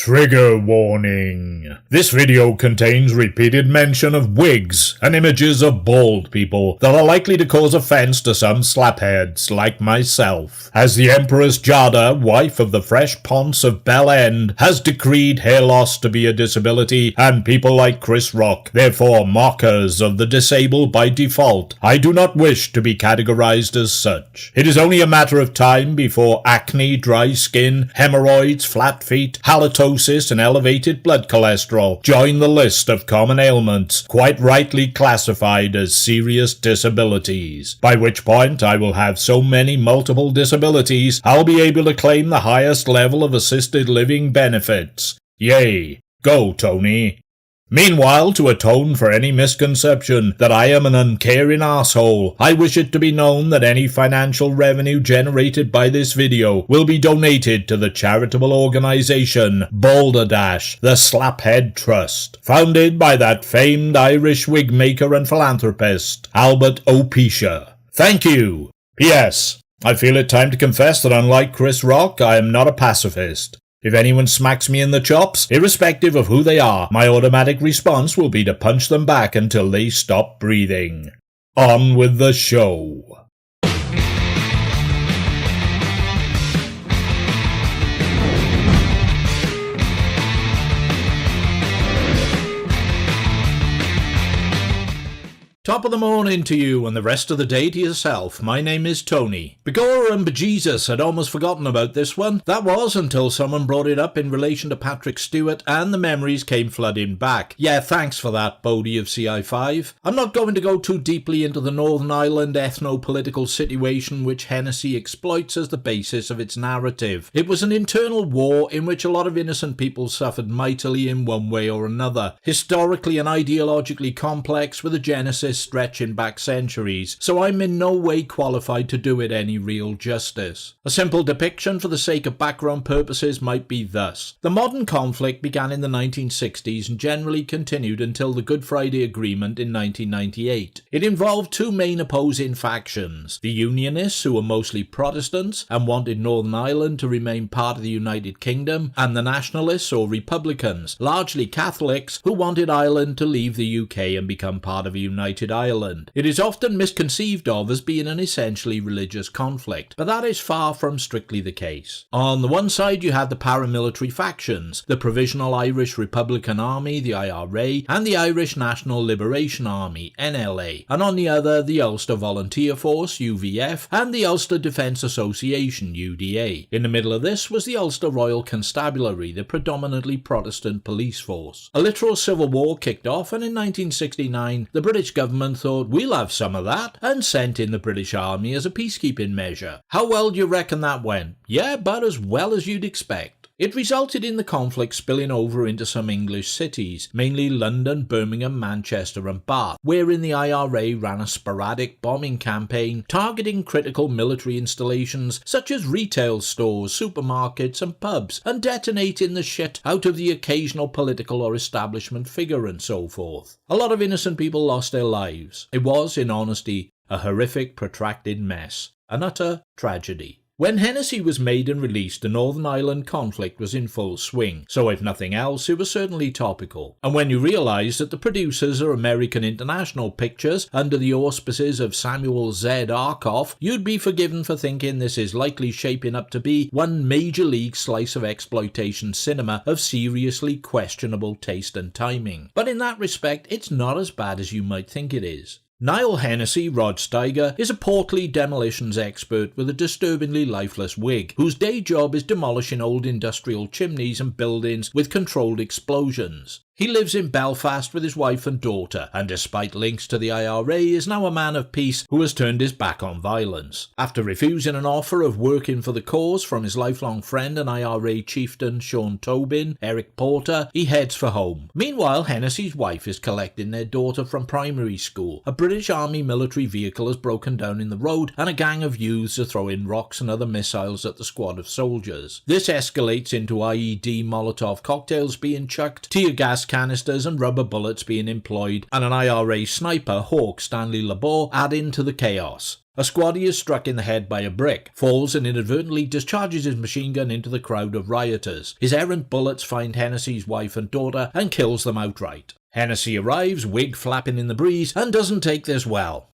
Trigger warning. This video contains repeated mention of wigs and images of bald people that are likely to cause offense to some slapheads like myself, as the Empress Jada, wife of the Fresh Ponce of Bell End, has decreed hair loss to be a disability and people like Chris Rock, therefore mockers of the disabled by default. I do not wish to be categorized as such. It is only a matter of time before acne, dry skin, hemorrhoids, flat feet, halitosis, and elevated blood cholesterol join the list of common ailments quite rightly classified as serious disabilities, by which point I will have so many multiple disabilities I'll be able to claim the highest level of assisted living benefits. Yay, go Tony. Meanwhile, to atone for any misconception that I am an uncaring asshole, I wish it to be known that any financial revenue generated by this video will be donated to the charitable organization Balderdash, the Slaphead Trust, founded by that famed Irish wig maker and philanthropist, Albert O'Pisha. Thank you. P.S. I feel it time to confess that unlike Chris Rock, I am not a pacifist. If anyone smacks me in the chops, irrespective of who they are, my automatic response will be to punch them back until they stop breathing. On with the show. Top of the morning to you and the rest of the day to yourself. My name is Tony. Begorra and bejesus, I'd almost forgotten about this one. That was until someone brought it up in relation to Patrick Stewart and the memories came flooding back. Yeah, thanks for that, Bodie of CI5. I'm not going to go too deeply into the Northern Ireland ethno-political situation which Hennessy exploits as the basis of its narrative. It was an internal war in which a lot of innocent people suffered mightily in one way or another. Historically and ideologically complex with a genesis stretching back centuries, so I'm in no way qualified to do it any real justice. A simple depiction for the sake of background purposes might be thus. The modern conflict began in the 1960s and generally continued until the Good Friday Agreement in 1998. It involved two main opposing factions, the Unionists, who were mostly Protestants and wanted Northern Ireland to remain part of the United Kingdom, and the Nationalists or Republicans, largely Catholics, who wanted Ireland to leave the UK and become part of a United Ireland. It is often misconceived of as being an essentially religious conflict, but that is far from strictly the case. On the one side you had the paramilitary factions, the Provisional Irish Republican Army, the IRA, and the Irish National Liberation Army, NLA, and on the other the Ulster Volunteer Force, UVF, and the Ulster Defence Association, UDA. In the middle of this was the Ulster Royal Constabulary, the predominantly Protestant police force. A literal civil war kicked off, and in 1969 the British government thought we'll have some of that and sent in the British Army as a peacekeeping measure. How well do you reckon that went? Yeah, about as well as you'd expect. It resulted in the conflict spilling over into some English cities, mainly London, Birmingham, Manchester and Bath, wherein the IRA ran a sporadic bombing campaign targeting critical military installations such as retail stores, supermarkets and pubs, and detonating the shit out of the occasional political or establishment figure and so forth. A lot of innocent people lost their lives. It was, in honesty, a horrific, protracted mess. An utter tragedy. When Hennessy was made and released, the Northern Ireland conflict was in full swing, so if nothing else, it was certainly topical. And when you realise that the producers are American International Pictures under the auspices of Samuel Z. Arkoff, you'd be forgiven for thinking this is likely shaping up to be one major league slice of exploitation cinema of seriously questionable taste and timing. But in that respect, it's not as bad as you might think it is. Niall Hennessy, Rod Steiger, is a portly demolitions expert with a disturbingly lifeless wig, whose day job is demolishing old industrial chimneys and buildings with controlled explosions. He lives in Belfast with his wife and daughter, and despite links to the IRA is now a man of peace who has turned his back on violence. After refusing an offer of working for the cause from his lifelong friend and IRA chieftain Sean Tobin, Eric Porter, he heads for home. Meanwhile, Hennessy's wife is collecting their daughter from primary school. A British Army military vehicle has broken down in the road and a gang of youths are throwing rocks and other missiles at the squad of soldiers. This escalates into IED Molotov cocktails being chucked, tear gas canisters and rubber bullets being employed, and an IRA sniper, Hawk Stanley Labor, adding to the chaos. A squaddie is struck in the head by a brick, falls and inadvertently discharges his machine gun into the crowd of rioters. His errant bullets find Hennessy's wife and daughter and kills them outright. Hennessy arrives, wig flapping in the breeze, and doesn't take this well.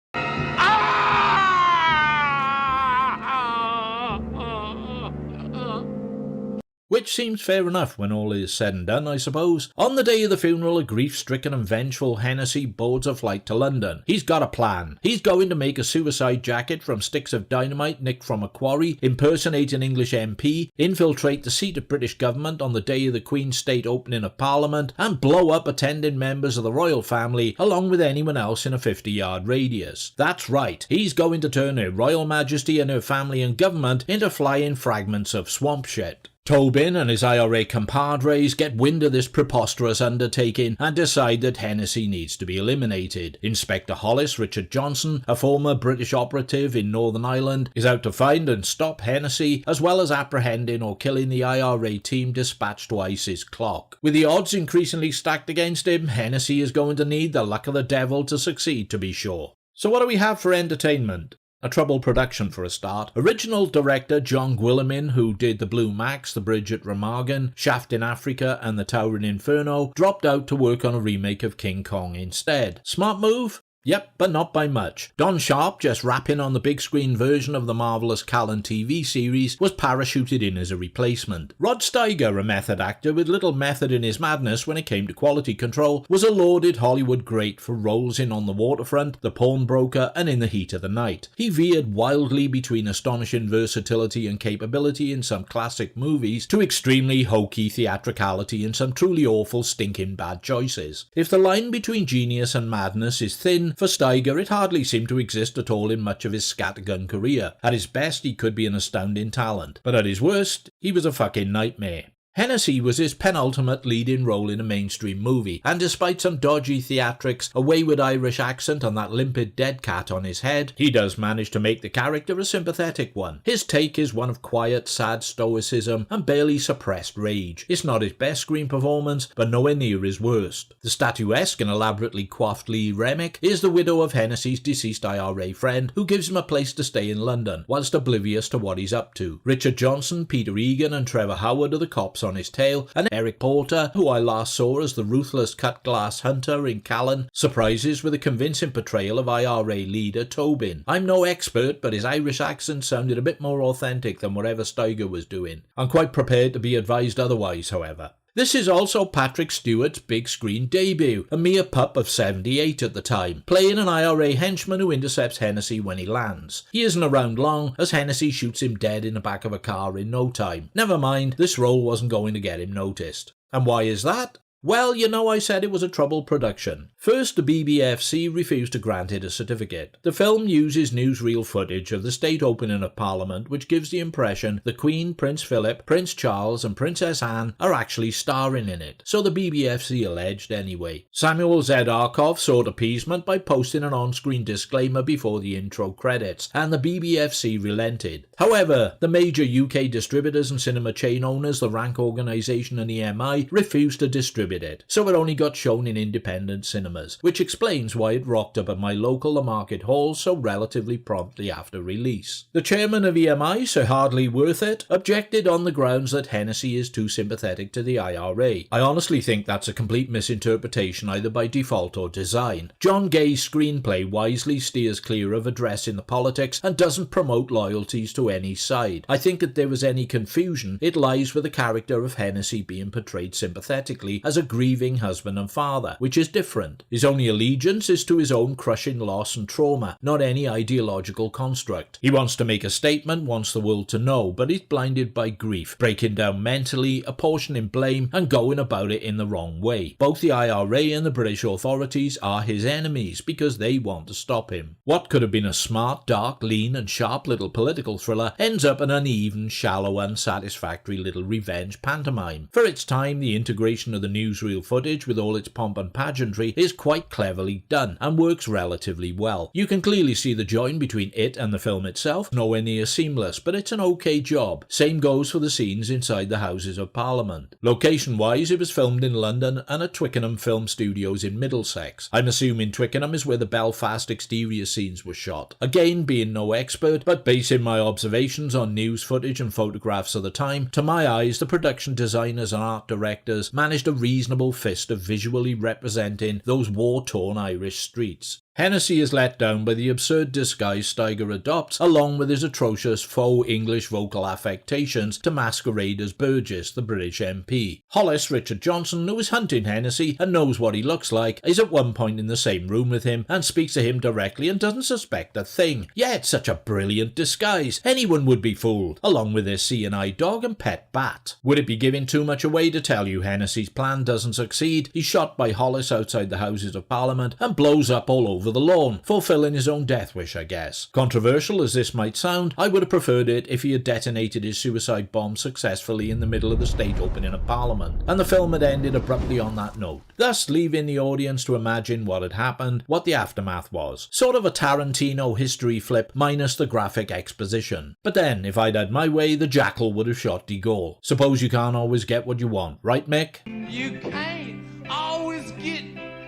Which seems fair enough when all is said and done, I suppose. On the day of the funeral, a grief-stricken and vengeful Hennessy boards a flight to London. He's got a plan. He's going to make a suicide jacket from sticks of dynamite nicked from a quarry, impersonate an English MP, infiltrate the seat of British government on the day of the Queen's State opening of Parliament, and blow up attending members of the royal family along with anyone else in a 50-yard radius. That's right, he's going to turn Her Royal Majesty and her family and government into flying fragments of swamp shit. Tobin and his IRA compadres get wind of this preposterous undertaking and decide that Hennessy needs to be eliminated. Inspector Hollis Richard Johnson, a former British operative in Northern Ireland, is out to find and stop Hennessy, as well as apprehending or killing the IRA team dispatched to ice his clock. With the odds increasingly stacked against him, Hennessy is going to need the luck of the devil to succeed, to be sure. So what do we have for entertainment? A troubled production for a start. Original director John Guillemin, who did The Blue Max, The Bridge at Remagen, Shaft in Africa and The Towering Inferno, dropped out to work on a remake of King Kong instead. Smart move? Yep, but not by much. Don Sharp, just rapping on the big screen version of the marvellous Callan TV series, was parachuted in as a replacement. Rod Steiger, a method actor with little method in his madness when it came to quality control, was a lauded Hollywood great for roles in On the Waterfront, The Pawnbroker and In the Heat of the Night. He veered wildly between astonishing versatility and capability in some classic movies to extremely hokey theatricality in some truly awful stinking bad choices. If the line between genius and madness is thin, for Steiger, it hardly seemed to exist at all in much of his scattergun career. At his best, he could be an astounding talent, but at his worst, he was a fucking nightmare. Hennessy was his penultimate leading role in a mainstream movie, and despite some dodgy theatrics, a wayward Irish accent and that limpid dead cat on his head, he does manage to make the character a sympathetic one. His take is one of quiet, sad stoicism and barely suppressed rage. It's not his best screen performance, but nowhere near his worst. The statuesque and elaborately coiffed Lee Remick is the widow of Hennessy's deceased IRA friend, who gives him a place to stay in London, whilst oblivious to what he's up to. Richard Johnson, Peter Egan and Trevor Howard are the cops on his tail, and Eric Porter, who I last saw as the ruthless cut-glass hunter in Callan, surprises with a convincing portrayal of IRA leader Tobin. I'm no expert, but his Irish accent sounded a bit more authentic than whatever Steiger was doing. I'm quite prepared to be advised otherwise, however. This is also Patrick Stewart's big screen debut, a mere pup of 78 at the time, playing an IRA henchman who intercepts Hennessy when he lands. He isn't around long, as Hennessy shoots him dead in the back of a car in no time. Never mind, this role wasn't going to get him noticed. And why is that? Well, you know I said it was a troubled production. First, the BBFC refused to grant it a certificate. The film uses newsreel footage of the state opening of Parliament, which gives the impression the Queen, Prince Philip, Prince Charles and Princess Anne are actually starring in it. So the BBFC alleged anyway. Samuel Z. Arkoff sought appeasement by posting an on-screen disclaimer before the intro credits, and the BBFC relented. However, the major UK distributors and cinema chain owners, the Rank Organisation and EMI, refused to distribute it, so it only got shown in independent cinemas, which explains why it rocked up at my local The Market Hall so relatively promptly after release. The chairman of EMI, Sir Hardly Worthit, objected on the grounds that Hennessy is too sympathetic to the IRA. I honestly think that's a complete misinterpretation either by default or design. John Gay's screenplay wisely steers clear of addressing the politics and doesn't promote loyalties to any side. I think if there was any confusion, it lies with the character of Hennessy being portrayed sympathetically as a grieving husband and father, which is different. His only allegiance is to his own crushing loss and trauma, not any ideological construct. He wants to make a statement, wants the world to know, but he's blinded by grief, breaking down mentally, apportioning blame, and going about it in the wrong way. Both the IRA and the British authorities are his enemies because they want to stop him. What could have been a smart, dark, lean, and sharp little political thriller ends up an uneven, shallow, unsatisfactory little revenge pantomime. For its time, the integration of the new newsreel footage with all its pomp and pageantry is quite cleverly done and works relatively well. You can clearly see the join between it and the film itself, nowhere near seamless, but it's an okay job. Same goes for the scenes inside the Houses of Parliament. Location-wise, it was filmed in London and at Twickenham Film Studios in Middlesex. I'm assuming Twickenham is where the Belfast exterior scenes were shot. Again, being no expert, but basing my observations on news footage and photographs of the time, to my eyes, the production designers and art directors managed a reasonable fist of visually representing those war-torn Irish streets. Hennessy is let down by the absurd disguise Steiger adopts, along with his atrocious faux English vocal affectations to masquerade as Burgess, the British MP. Hollis, Richard Johnson, who is hunting Hennessy and knows what he looks like, is at one point in the same room with him and speaks to him directly and doesn't suspect a thing. Yeah, it's such a brilliant disguise. Anyone would be fooled, along with their seeing-eye dog and pet bat. Would it be giving too much away to tell you Hennessy's plan doesn't succeed? He's shot by Hollis outside the Houses of Parliament and blows up all over the lawn, fulfilling his own death wish, I guess. Controversial as this might sound, I would have preferred it if he had detonated his suicide bomb successfully in the middle of the state opening of Parliament, and the film had ended abruptly on that note, thus leaving the audience to imagine what had happened, what the aftermath was. Sort of a Tarantino history flip minus the graphic exposition. But then, if I'd had my way, the Jackal would have shot de Gaulle. Suppose you can't always get what you want, right, Mick? You can't always get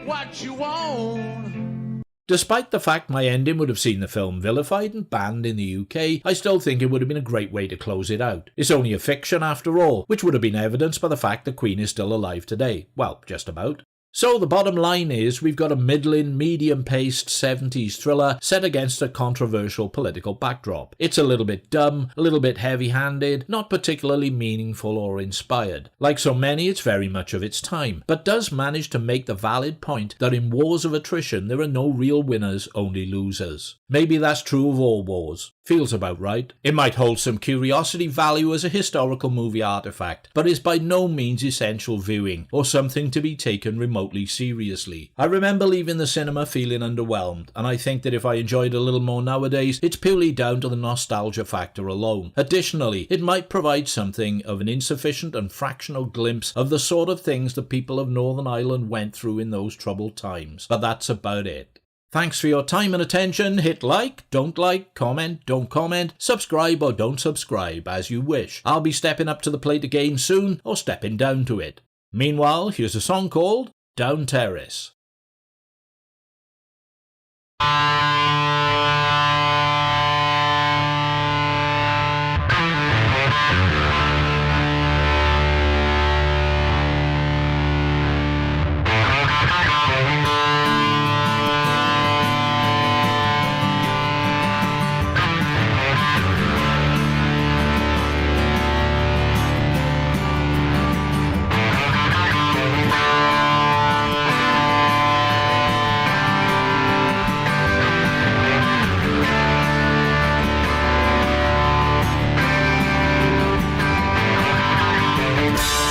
what you want. Despite the fact my ending would have seen the film vilified and banned in the UK, I still think it would have been a great way to close it out. It's only a fiction after all, which would have been evidenced by the fact the Queen is still alive today. Well, just about. So the bottom line is we've got a middling, medium-paced 70s thriller set against a controversial political backdrop. It's a little bit dumb, a little bit heavy-handed, not particularly meaningful or inspired. Like so many, it's very much of its time, but does manage to make the valid point that in wars of attrition there are no real winners, only losers. Maybe that's true of all wars. Feels about right. It might hold some curiosity value as a historical movie artifact, but is by no means essential viewing, or something to be taken remotely seriously. I remember leaving the cinema feeling underwhelmed, and I think that if I enjoyed a little more nowadays, it's purely down to the nostalgia factor alone. Additionally, it might provide something of an insufficient and fractional glimpse of the sort of things the people of Northern Ireland went through in those troubled times. But that's about it. Thanks for your time and attention. Hit like, comment, don't comment, subscribe or don't subscribe, as you wish. I'll be stepping up to the plate again soon, or stepping down to it. Meanwhile, here's a song called Down Terrace.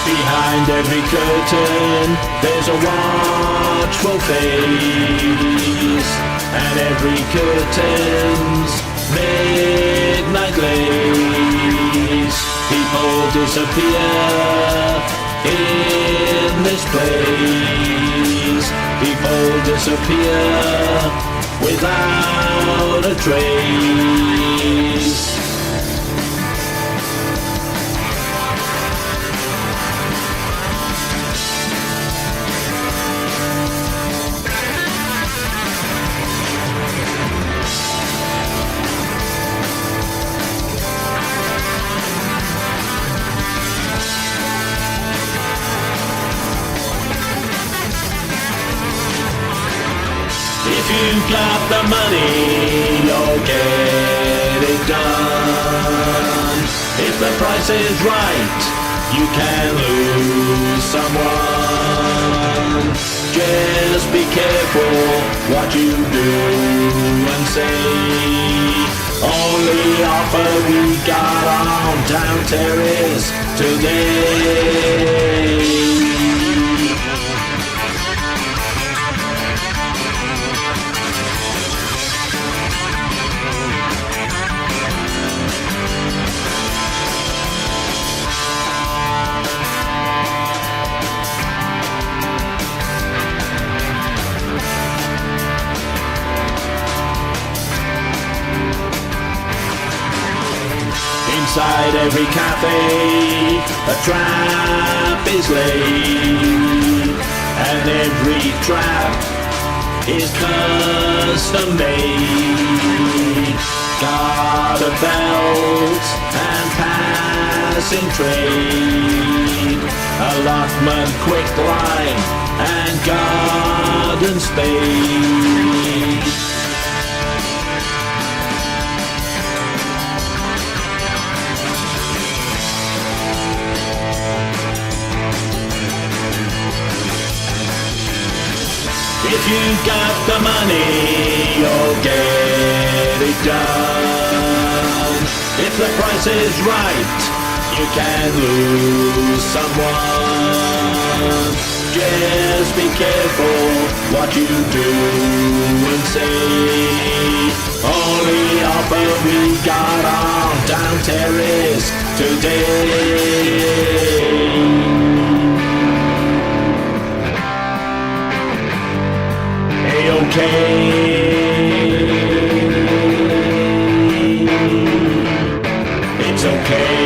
Behind every curtain, there's a watchful face, and every curtain's midnight lace. People disappear in this place. People disappear without a trace. If you've got the money, you'll get it done. If the price is right, you can lose someone. Just be careful what you do and say. Only offer we got on Down Terrace today. Outside every cafe, a trap is laid, and every trap is custom made. Got a belt and passing trade, allotment, quick line, and garden spade. If you got the money, you'll get it done. If the price is right, you can lose someone. Just be careful what you do and say. Only offer we got on Down Terrace today. Okay, it's okay.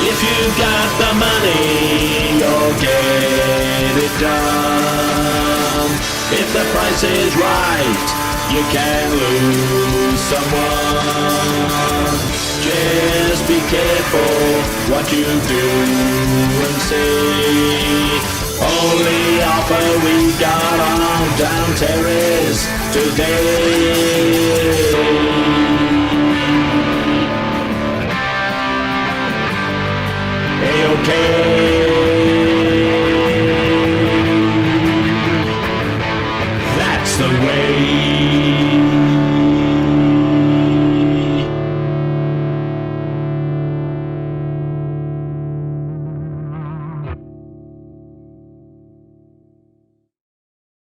If you got the money, you'll get it done. If the price is right, you can lose someone. Just be careful what you do and say. Only offer we got on Down Terrace today. Okay. That's the way.